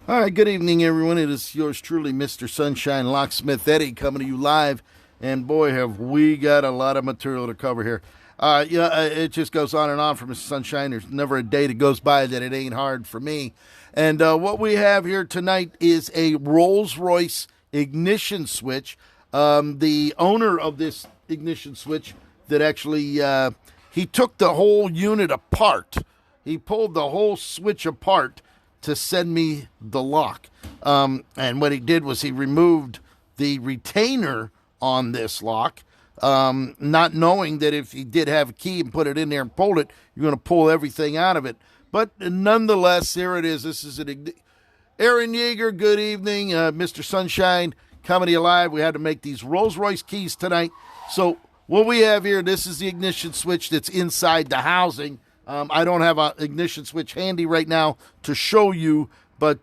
All right, good evening, everyone. It is yours truly, Mr. Sunshine Locksmith Eddy, coming to you live. And boy, have we got a lot of material to cover here. It just goes on and on for Mr. Sunshine. There's never a day that goes by that it ain't hard for me. And what we have here tonight is a Rolls-Royce ignition switch. The owner of this ignition switch that actually, he took the whole unit apart. He pulled the whole switch apart to send me the lock. And what he did was he removed the retainer on this lock, not knowing that if he did have a key and put it in there and pulled it, you're going to pull everything out of it. But nonetheless, here it is. This is Aaron Yeager, good evening. Mr. Sunshine, coming to you live. We had to make these Rolls-Royce keys tonight. So what we have here, this is the ignition switch that's inside the housing. I don't have an ignition switch handy right now to show you, but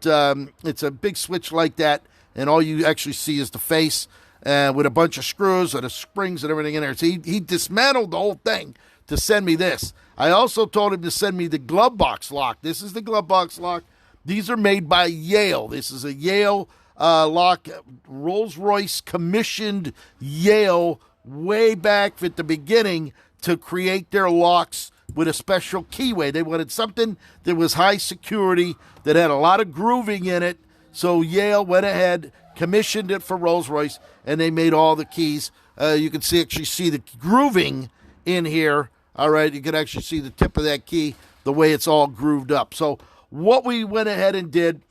it's a big switch like that, and all you actually see is the face with a bunch of screws and the springs and everything in there. So he dismantled the whole thing to send me this. I also told him to send me the glove box lock. This is the glove box lock. These are made by Yale. This is a Yale lock, Rolls-Royce commissioned Yale way back at the beginning to create their locks with a special keyway. They wanted something that was high security, that had a lot of grooving in it. So Yale went ahead, commissioned it for Rolls-Royce, and they made all the keys. You can actually see the grooving in here. All right, you can actually see the tip of that key, the way it's all grooved up. So what we went ahead and did,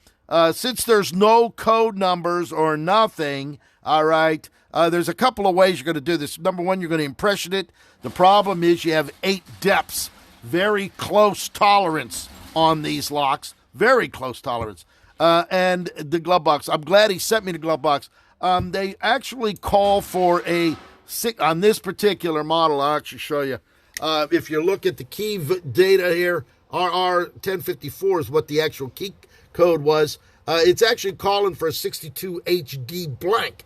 since there's no code numbers or nothing, all right, there's a couple of ways you're going to do this. Number one, you're going to impression it. The problem is you have 8 depths, very close tolerance on these locks, very close tolerance. And the glove box, I'm glad he sent me the glove box. They actually call for on this particular model, I'll actually show you. If you look at the key data here, RR1054 is what the actual key code was. It's actually calling for a 62 HD blank.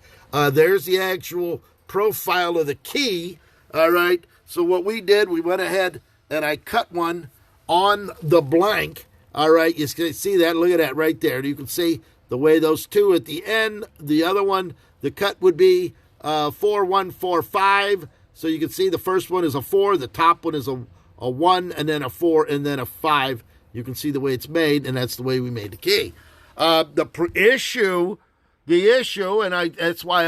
There's the actual profile of the key. All right. So what we did, we went ahead and I cut one on the blank. All right. You can see that. Look at that right there. You can see the way those two at the end. The other one, the cut would be 4145. So you can see the first one is a 4. The top one is a 1 and then a 4 and then a 5. You can see the way it's made, and that's the way we made the key. The issue, and that's why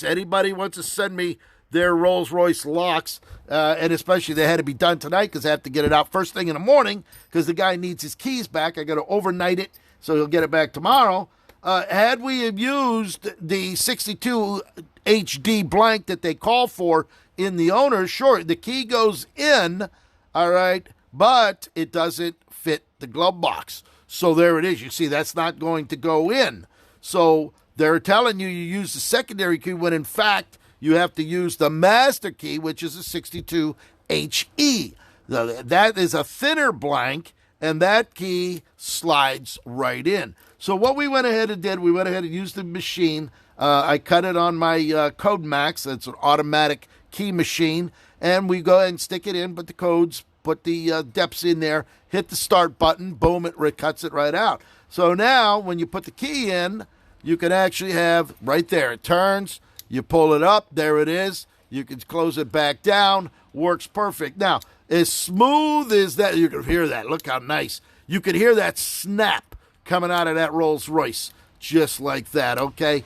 anybody wants to send me their Rolls-Royce locks, and especially they had to be done tonight because I have to get it out first thing in the morning because the guy needs his keys back. I got to overnight it so he'll get it back tomorrow. Had we have used the 62 HD blank that they call for in the owner, sure, the key goes in, all right, but it doesn't fit the glove box. So there it is. You see, that's not going to go in. So they're telling you use the secondary key when, in fact, you have to use the master key, which is a 62 HE. That is a thinner blank, and that key slides right in. So what we went ahead and did, we went ahead and used the machine. I cut it on my Code Max. That's an automatic key machine. And we go ahead and stick it in, put the codes, put the depths in there, hit the start button, boom, it cuts it right out. So now when you put the key in, you can actually have right there. It turns, you pull it up, there it is. You can close it back down, works perfect. Now, as smooth as that, you can hear that. Look how nice. You can hear that snap coming out of that Rolls-Royce, just like that, okay?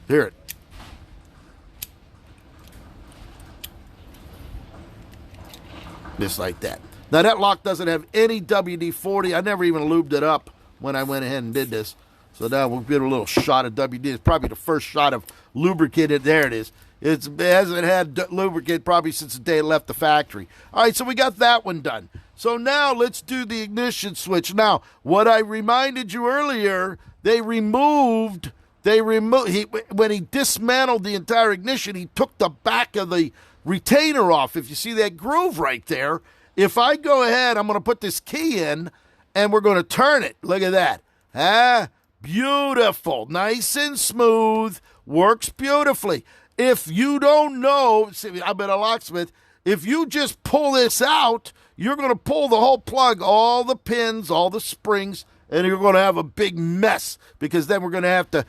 Hear it. Just like that. Now, that lock doesn't have any WD-40. I never even lubed it up when I went ahead and did this. So now we'll get a little shot of WD. It's probably the first shot of lubricant. There it is. It hasn't had lubricant probably since the day it left the factory. All right, so we got that one done. So now let's do the ignition switch. Now, what I reminded you earlier, when he dismantled the entire ignition, he took the back of the retainer off. If you see that groove right there, if I go ahead, I'm going to put this key in, and we're going to turn it. Look at that. Beautiful. Nice and smooth. Works beautifully. If you don't know, see, I've been a locksmith, if you just pull this out, you're going to pull the whole plug, all the pins, all the springs and you're going to have a big mess because then we're going to have to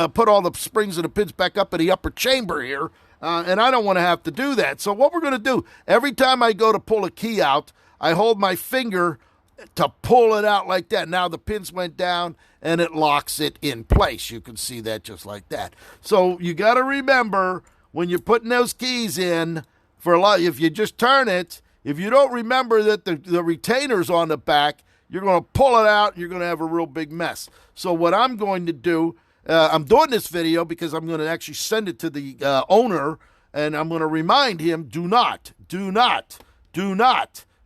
put all the springs and the pins back up in the upper chamber here, and I don't want to have to do that. So what we're going to do, every time I go to pull a key out, I hold my finger to pull it out like that. Now the pins went down, and it locks it in place. You can see that just like that. So you got to remember when you're putting those keys in, if you just turn it, if you don't remember that the retainer's on the back, you're going to pull it out, and you're going to have a real big mess. So what I'm going to do, I'm doing this video because I'm going to actually send it to the owner, and I'm going to remind him, do not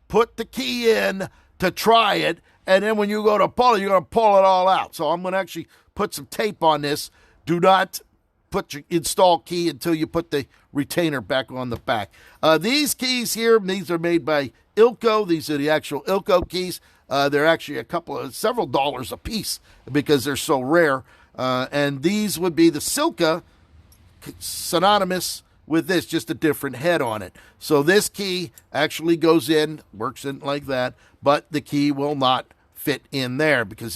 put the key in to try it, and then when you go to pull it, you're going to pull it all out. So I'm going to actually put some tape on this. Do not put your install key until you put the retainer back on the back. These keys here, these are made by Ilco. These are the actual Ilco keys. They're actually several dollars a piece because they're so rare. And these would be the Silca, synonymous with this, just a different head on it. So this key actually goes in, works in like that, but the key will not fit in there because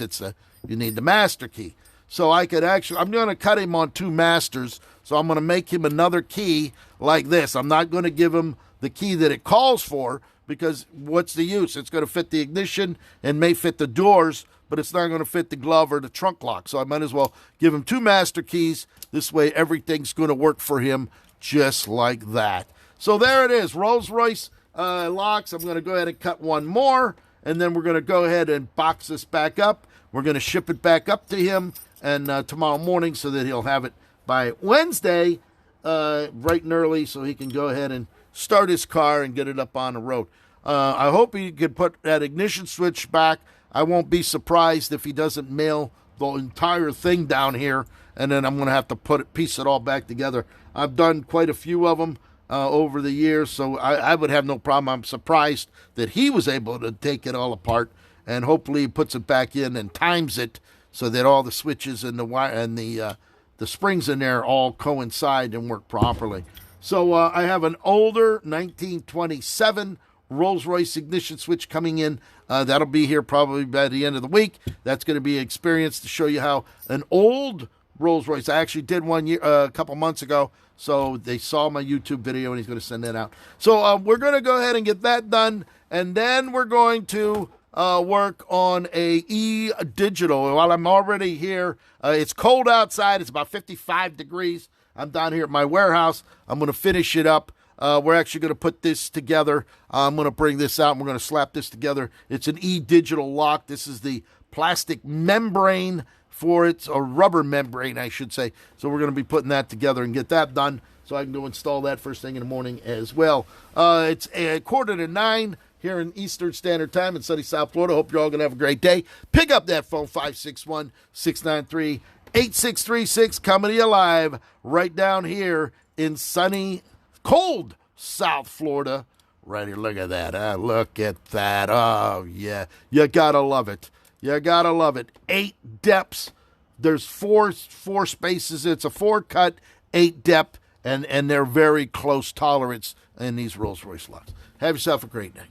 you need the master key. So I'm going to cut him on 2 masters, so I'm going to make him another key like this. I'm not going to give him the key that it calls for because what's the use? It's going to fit the ignition and may fit the doors, but it's not going to fit the glove or the trunk lock. So I might as well give him 2 master keys. This way everything's going to work for him just like that. So there it is, Rolls-Royce locks. I'm going to go ahead and cut one more, and then we're going to go ahead and box this back up. We're going to ship it back up to him and tomorrow morning so that he'll have it by Wednesday bright and early so he can go ahead and start his car and get it up on the road. I hope he can put that ignition switch back. I won't be surprised if he doesn't mail the entire thing down here, and then I'm going to have to piece it all back together. I've done quite a few of them over the years, so I would have no problem. I'm surprised that he was able to take it all apart, and hopefully he puts it back in and times it so that all the switches and the wire and the springs in there all coincide and work properly. So I have an older 1927 Rolls-Royce ignition switch coming in. That'll be here probably by the end of the week. That's going to be an experience to show you how an old Rolls-Royce. I actually did one a couple months ago, so they saw my YouTube video, and he's going to send that out. So we're going to go ahead and get that done, and then we're going to work on a e-digital. While I'm already here, it's cold outside. It's about 55 degrees. I'm down here at my warehouse. I'm going to finish it up. We're actually going to put this together. I'm going to bring this out, and we're going to slap this together. It's an e-digital lock. This is the plastic membrane for it, or rubber membrane, I should say. So we're going to be putting that together and get that done so I can go install that first thing in the morning as well. It's 8:45 here in Eastern Standard Time in sunny South Florida. Hope you're all going to have a great day. Pick up that phone, 561-693-8636, coming to you live right down here in sunny, cold South Florida. Right here, look at that. Look at that. Oh, yeah. You got to love it. You got to love it. 8 depths. There's four spaces. It's a 4-cut, 8 depth, and they're very close tolerance in these Rolls-Royce locks. Have yourself a great night.